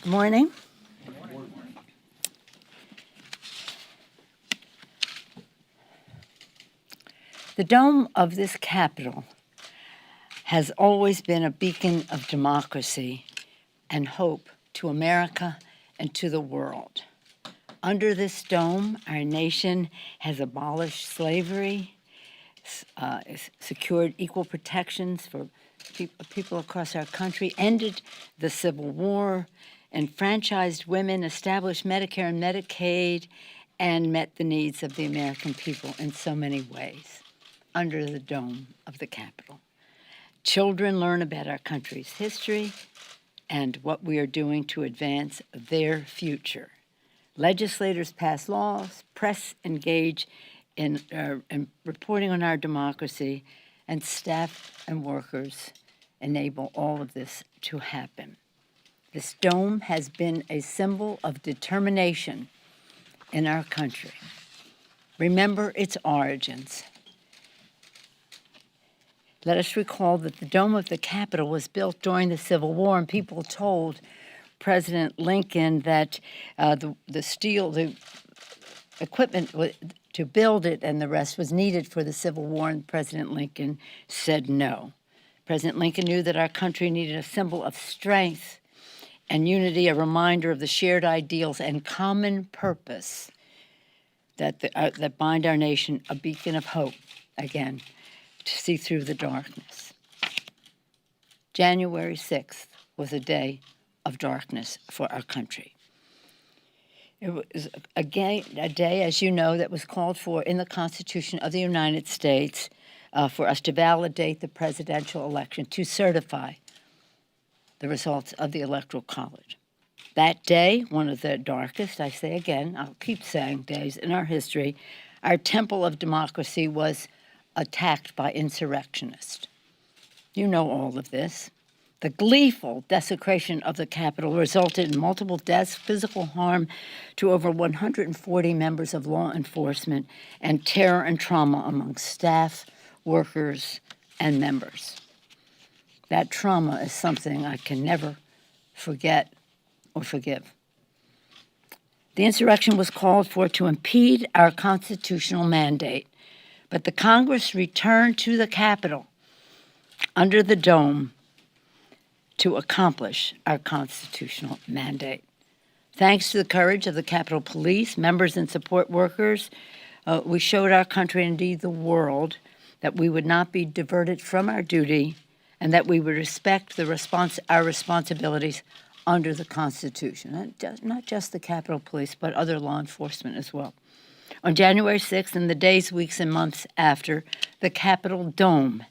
Morning. The dome of this Capitol has always been a beacon of democracy and hope to America and to the world. Under this dome, our nation has abolished slavery, secured equal protections for people across our country, ended the Civil War, enfranchised women, established Medicare and Medicaid, and met the needs of the American people in so many ways under the dome of the Capitol. Children learn about our country's history and what we are doing to advance their future. Legislators pass laws, press engage in reporting on our democracy, and staff and workers enable all of this to happen. This dome has been a symbol of determination in our country. Remember its origins. Let us recall that the dome of the Capitol was built during the Civil War, and people told President Lincoln that the equipment to build it and the rest was needed for the Civil War, and President Lincoln said no. President Lincoln knew that our country needed a symbol of strength and unity, a reminder of the shared ideals and common purpose that bind our nation, a beacon of hope, again, to see through the darkness. January 6th was a day of darkness for our country. It was a day, as you know, that was called for in the Constitution of the United States for us to validate the presidential election, to certify the results of the Electoral College. That day, one of the darkest, I say again, I'll keep saying days in our history, our temple of democracy was attacked by insurrectionists. You know all of this. The gleeful desecration of the Capitol resulted in multiple deaths, physical harm to over 140 members of law enforcement, and terror and trauma among staff, workers, and members. That trauma is something I can never forget or forgive. The insurrection was called for to impede our constitutional mandate, but the Congress returned to the Capitol under the dome to accomplish our constitutional mandate. Thanks to the courage of the Capitol Police, members and support workers, we showed our country, indeed the world, that we would not be diverted from our duty and that we would respect our responsibilities under the Constitution. Not just the Capitol Police, but other law enforcement as well. On January 6th, and the days, weeks, and months after, the Capitol Dome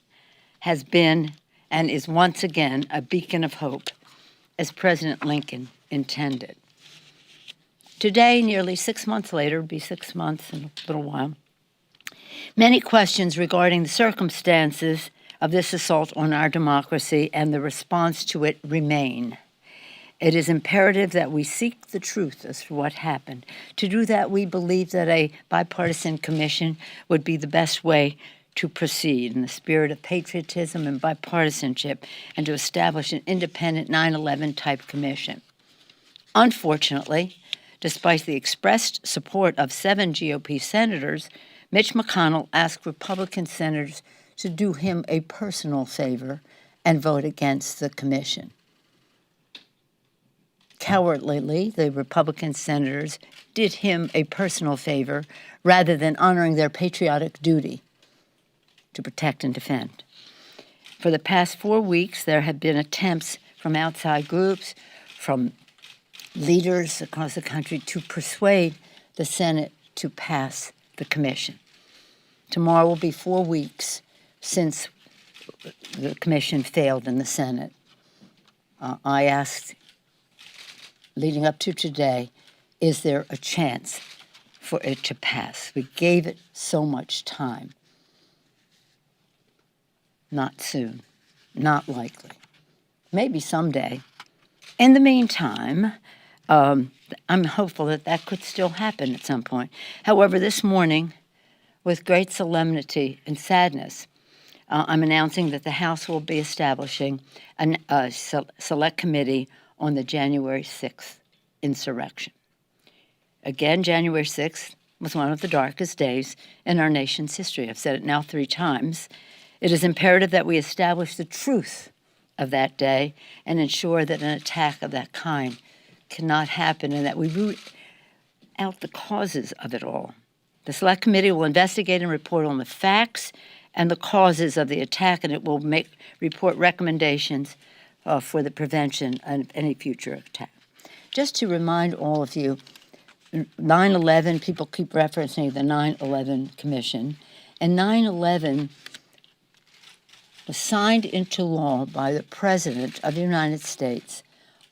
has been and is once again a beacon of hope, as President Lincoln intended. Today, nearly 6 months later, it'll be 6 months in a little while, many questions regarding the circumstances of this assault on our democracy and the response to it remain. It is imperative that we seek the truth as to what happened. To do that, we believe that a bipartisan commission would be the best way to proceed in the spirit of patriotism and bipartisanship, and to establish an independent 9/11 type commission. Unfortunately, despite the expressed support of 7 GOP senators, Mitch McConnell asked Republican senators to do him a personal favor and vote against the commission. Cowardly, the Republican senators did him a personal favor rather than honoring their patriotic duty to protect and defend. For the past 4 weeks, there have been attempts from outside groups, from leaders across the country to persuade the Senate to pass the commission. Tomorrow will be 4 weeks since the commission failed in the Senate. I asked, leading up to today, is there a chance for it to pass? We gave it so much time. Not soon, not likely. Maybe someday. In the meantime, I'm hopeful that that could still happen at some point. However, this morning, with great solemnity and sadness, I'm announcing that the House will be establishing a select committee on the January 6th insurrection. Again, January 6th was one of the darkest days in our nation's history. I've said it now 3 times. It is imperative that we establish the truth of that day and ensure that an attack of that kind cannot happen, and that we root out the causes of it all. The Select Committee will investigate and report on the facts and the causes of the attack, and it will report recommendations for the prevention of any future attack. Just to remind all of you, 9/11, people keep referencing the 9/11 Commission, and 9/11 was signed into law by the President of the United States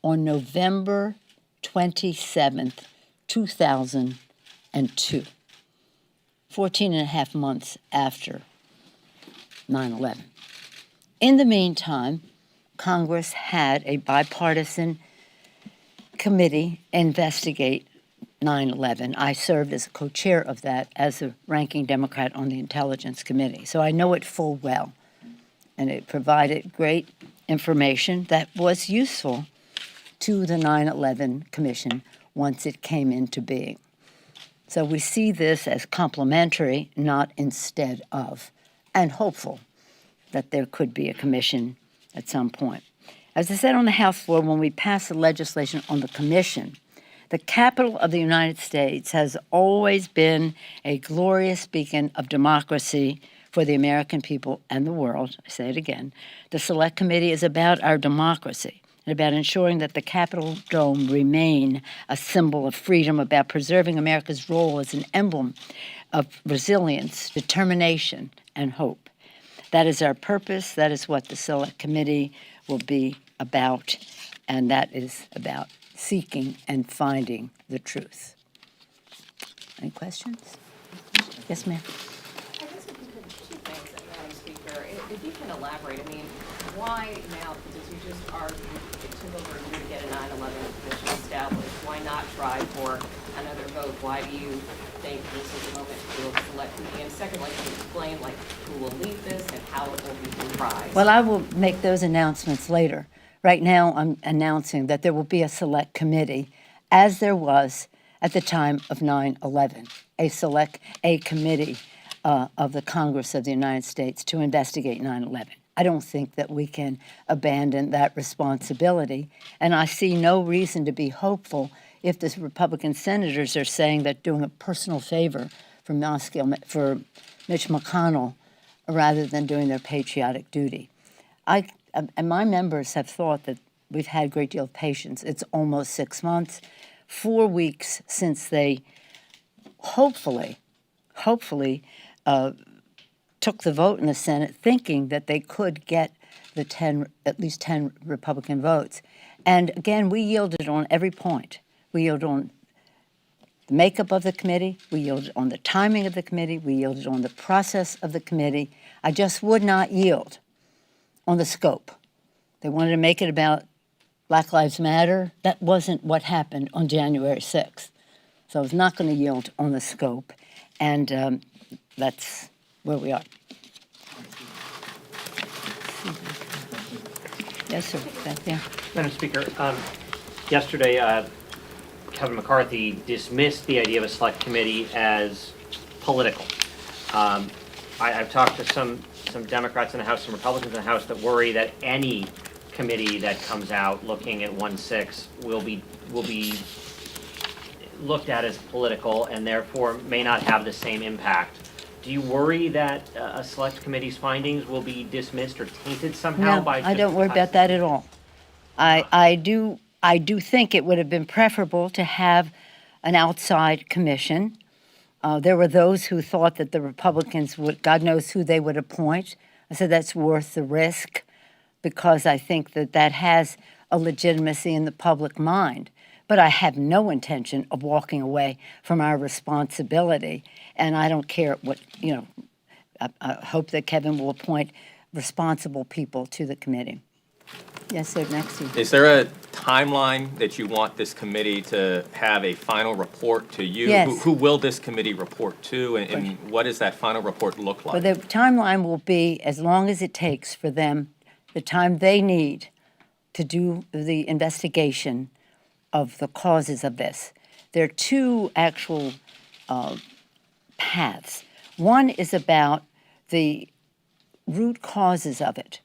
on November 27th, 2002, 14 and a half months after 9/11. In the meantime, Congress had a bipartisan committee investigate 9/11. I served as co-chair of that as the ranking Democrat on the Intelligence Committee, so I know it full well. And it provided great information that was useful to the 9/11 Commission once it came into being. So we see this as complementary, not instead of, and hopeful that there could be a commission at some point. As I said on the House floor when we passed the legislation on the commission, the capital of the United States has always been a glorious beacon of democracy for the American people and the world. I say it again. The Select Committee is about our democracy and about ensuring that the Capitol Dome remain a symbol of freedom, about preserving America's role as an emblem of resilience, determination, and hope. That is our purpose. That is what the Select Committee will be about, and that is about seeking and finding the truth. Any questions? Yes, ma'am. I guess if you could, 2 things, Madam Speaker. If you can elaborate, I mean, why now, because you just argued it took over a year to get a 9/11 commission established, why not try for another vote? Why do you think this is the moment to do a select committee? And secondly, can you explain, like, who will lead this and how it will be comprised? Well, I will make those announcements later. Right now, I'm announcing that there will be a select committee, as there was at the time of 9/11, a committee of the Congress of the United States to investigate 9/11. I don't think that we can abandon that responsibility, and I see no reason to be hopeful if the Republican senators are saying that doing a personal favor for Mitch McConnell rather than doing their patriotic duty. And my members have thought that we've had a great deal of patience. It's almost 6 months, 4 weeks since they hopefully took the vote in the Senate, thinking that they could get the at least 10 Republican votes. And again, we yielded on every point. We yielded on the makeup of the committee. We yielded on the timing of the committee. We yielded on the process of the committee. I just would not yield on the scope. They wanted to make it about Black Lives Matter. That wasn't what happened on January 6th. So I was not going to yield on the scope, and that's where we are. Yes, sir. Back there. Madam Speaker, yesterday Kevin McCarthy dismissed the idea of a select committee as political. I've talked to some Democrats in the House, some Republicans in the House that worry that any committee that comes out looking at 1/6 will be looked at as political and therefore may not have the same impact. Do you worry that a select committee's findings will be dismissed or tainted somehow by? No, I don't worry about that at all. I do think it would have been preferable to have an outside commission. There were those who thought that the Republicans would, God knows who they would appoint. I said that's worth the risk because I think that has a legitimacy in the public mind. But I have no intention of walking away from our responsibility, and I don't care what, I hope that Kevin will appoint responsible people to the committee. Yes, sir, next to you. Is there a timeline that you want this committee to have a final report to you? Yes. Who will this committee report to, and what does that final report look like? Well, the timeline will be as long as it takes for them, the time they need to do the investigation of the causes of this. There are two actual paths. One is about the root causes of it,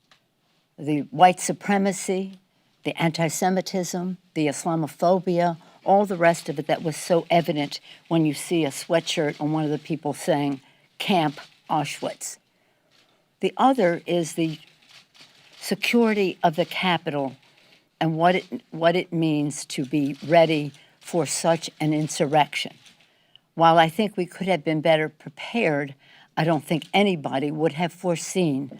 the white supremacy, the anti-Semitism, the Islamophobia, all the rest of it that was so evident when you see a sweatshirt on one of the people saying Camp Auschwitz. The other is the security of the Capitol and what it means to be ready for such an insurrection. While I think we could have been better prepared, I don't think anybody would have foreseen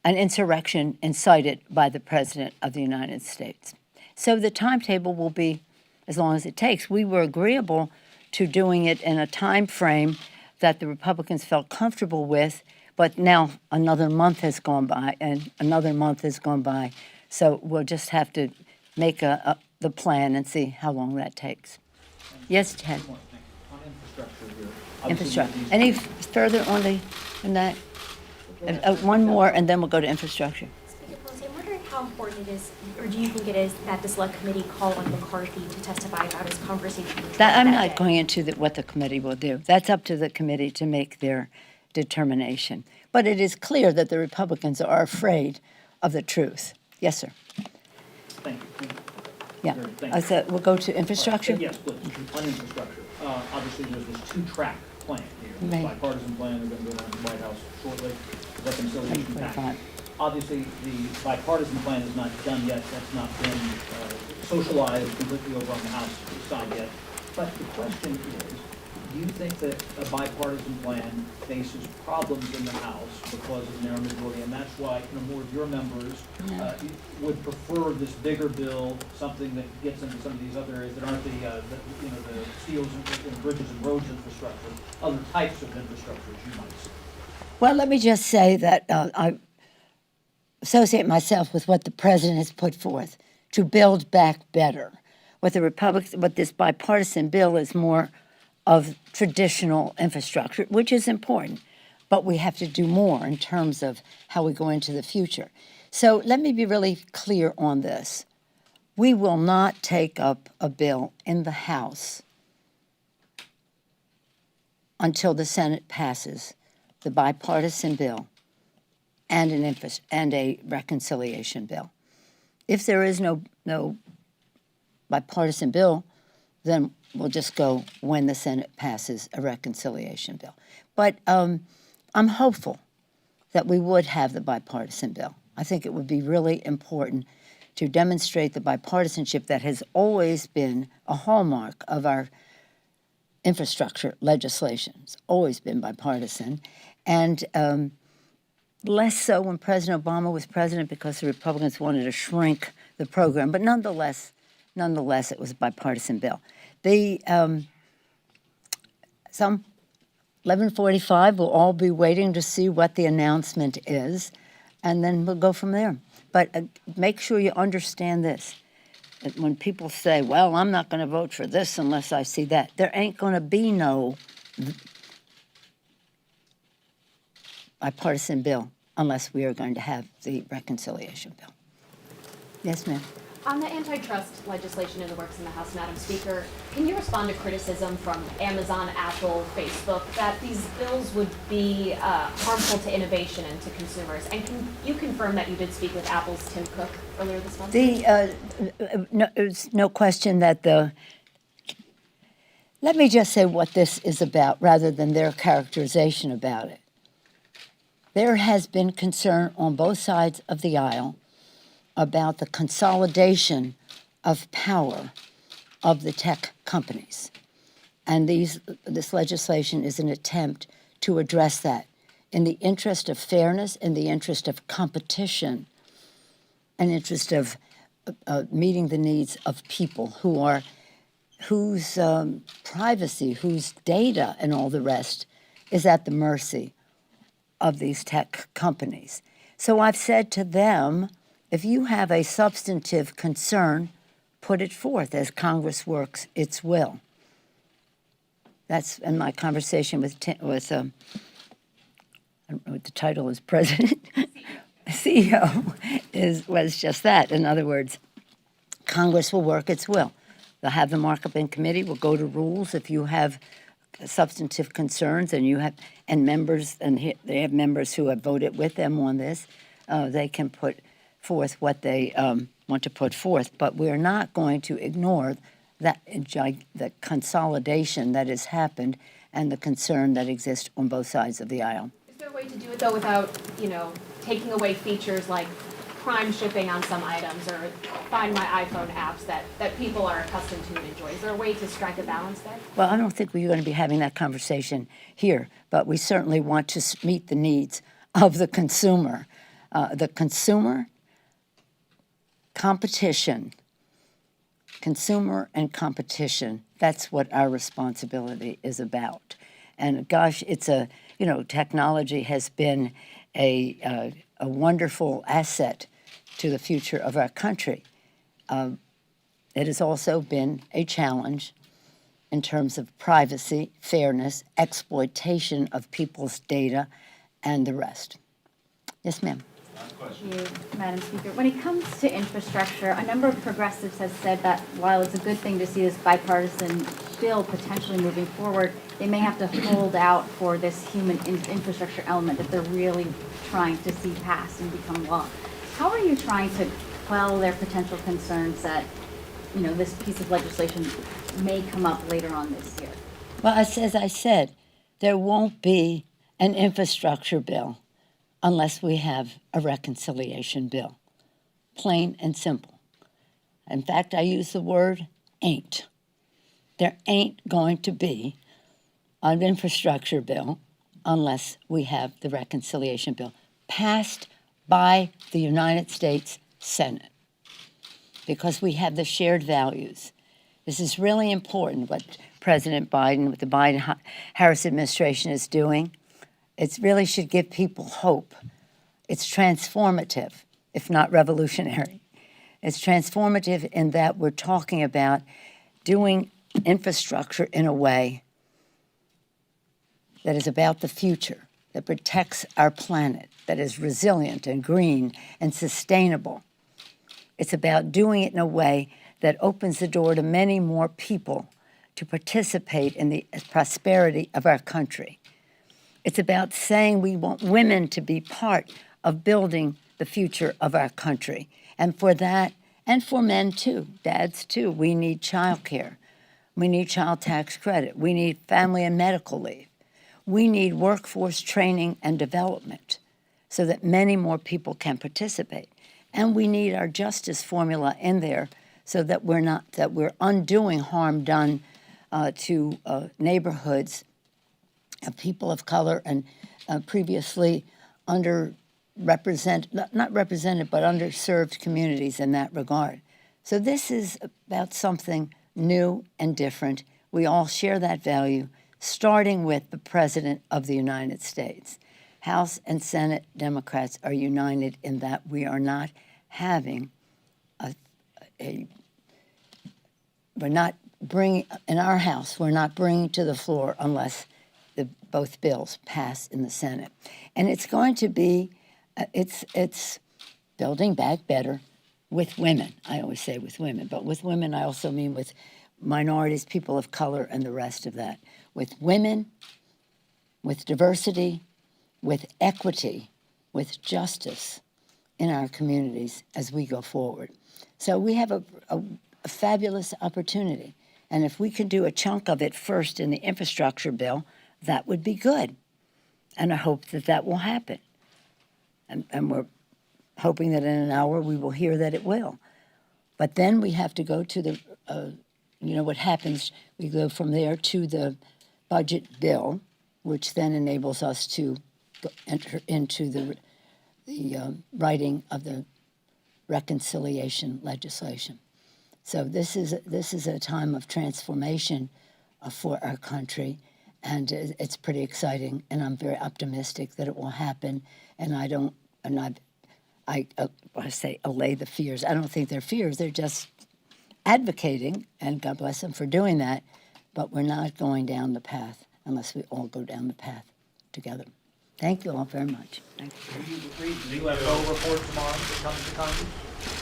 an insurrection incited by the President of the United States. So the timetable will be as long as it takes. We were agreeable to doing it in a time frame that the Republicans felt comfortable with, but now another month has gone by, and another month has gone by. So we'll just have to make the plan and see how long that takes. Yes, Ted? On infrastructure here. Infrastructure. Any further on that? One more, and then we'll go to infrastructure. Speaker Pelosi, I'm wondering how important it is, or do you think it is, that the Select Committee call on McCarthy to testify about his conversation with Trump I'm that not day? going into what the committee will do. That's up to the committee to make their determination. But it is clear that the Republicans are afraid of the truth. Yes, sir. Thank you. Yeah. Thank I you. said we'll go to infrastructure. Yes, please. On infrastructure. Obviously, there's this two-track plan here. This Right. bipartisan plan, they're going to go down to the White House shortly, reconciliation 45. package. Obviously, the bipartisan plan is not done yet. That's not been socialized completely over on the House side yet. But the question is, do you think that a bipartisan plan faces problems in the House because of the narrow majority? And that's why, more of your members would prefer this bigger bill, something that gets into some of these other areas that aren't the steels and bridges and roads infrastructure, other types of infrastructure, as you might say. Well, let me just say that I associate myself with what the president has put forth to build back better. What this bipartisan bill is more of traditional infrastructure, which is important, but we have to do more in terms of how we go into the future. So let me be really clear on this. We will not take up a bill in the House until the Senate passes the bipartisan bill and a reconciliation bill. If there is no bipartisan bill, then we'll just go when the Senate passes a reconciliation bill. But I'm hopeful that we would have the bipartisan bill. I think it would be really important to demonstrate the bipartisanship that has always been a hallmark of our infrastructure legislation. It's always been bipartisan. And less so when President Obama was president because the Republicans wanted to shrink the program. But nonetheless, it was a bipartisan bill. Some 11:45, we'll all be waiting to see what the announcement is, and then we'll go from there. But make sure you understand this. That when people say, well, I'm not going to vote for this unless I see that, there ain't going to be no bipartisan bill unless we are going to have the reconciliation bill. Yes, ma'am. On the antitrust legislation in the works in the House, Madam Speaker, can you respond to criticism from Amazon, Apple, Facebook that these bills would be harmful to innovation and to consumers? And can you confirm that you did speak with Apple's Tim Cook earlier this month? There's no question that let me just say what this is about rather than their characterization about it. There has been concern on both sides of the aisle about the consolidation of power of the tech companies. And this legislation is an attempt to address that in the interest of fairness, in the interest of competition, in interest of meeting the needs of people whose privacy, whose data and all the rest is at the mercy of these tech companies. So I've said to them, if you have a substantive concern, put it forth as Congress works its will. That's in my conversation with I don't know what the title is, President, CEO, was just that. In other words, Congress will work its will. They'll have the markup in committee. We'll go to rules if you have substantive concerns and members, and they have members who have voted with them on this. They can put forth what they want to put forth. But we're not going to ignore the consolidation that has happened and the concern that exists on both sides of the aisle. Is there a way to do it though without, taking away features like prime shipping on some items or Find My iPhone apps that people are accustomed to and enjoy? Is there a way to strike a balance there? Well, I don't think we're going to be having that conversation here, but we certainly want to meet the needs of the consumer. Consumer and competition, that's what our responsibility is about. And gosh, technology has been a wonderful asset to the future of our country. It has also been a challenge in terms of privacy, fairness, exploitation of people's data, and the rest. Yes, ma'am. Thank you, Madam Speaker. When it comes to infrastructure, a number of progressives have said that while it's a good thing to see this bipartisan bill potentially moving forward, they may have to hold out for this human infrastructure element that they're really trying to see passed and become law. How are you trying to quell their potential concerns that, this piece of legislation may come up later on this year? Well, as I said, there won't be an infrastructure bill unless we have a reconciliation bill. Plain and simple. In fact, I use the word ain't. There ain't going to be an infrastructure bill unless we have the reconciliation bill passed by the United States Senate, because we have the shared values. This is really important, what President Biden, what the Biden-Harris administration is doing. It really should give people hope. It's transformative, if not revolutionary. It's transformative in that we're talking about doing infrastructure in a way that is about the future, that protects our planet, that is resilient and green and sustainable. It's about doing it in a way that opens the door to many more people to participate in the prosperity of our country. It's about saying we want women to be part of building the future of our country. And for that, and for men too, dads too, we need child care. We need child tax credit. We need family and medical leave. We need workforce training and development so that many more people can participate. And we need our justice formula in there so that we're undoing harm done to neighborhoods of people of color and previously not represented, but underserved communities in that regard. So this is about something new and different. We all share that value, starting with the President of the United States. House and Senate Democrats are united in that we are not having we're not bringing, in our House, we're not bringing to the floor unless both bills pass in the Senate. And it's going to be, it's building back better with women. I always say with women, but with women I also mean with minorities, people of color, and the rest of that. With women, with diversity, with equity, with justice in our communities as we go forward. So we have a fabulous opportunity. And if we can do a chunk of it first in the infrastructure bill, that would be good. And I hope that will happen. And we're hoping that in an hour we will hear that it will. But then we have to go to the, what happens, we go from there to the budget bill, which then enables us to enter into the writing of the reconciliation legislation. So this is a time of transformation for our country, and it's pretty exciting. And I'm very optimistic that it will happen. And I say allay the fears. I don't think they're fears. They're just advocating, and God bless them for doing that. But we're not going down the path unless we all go down the path together. Thank you all very much. Thank you. Will you read the UFO report tomorrow that comes to Congress?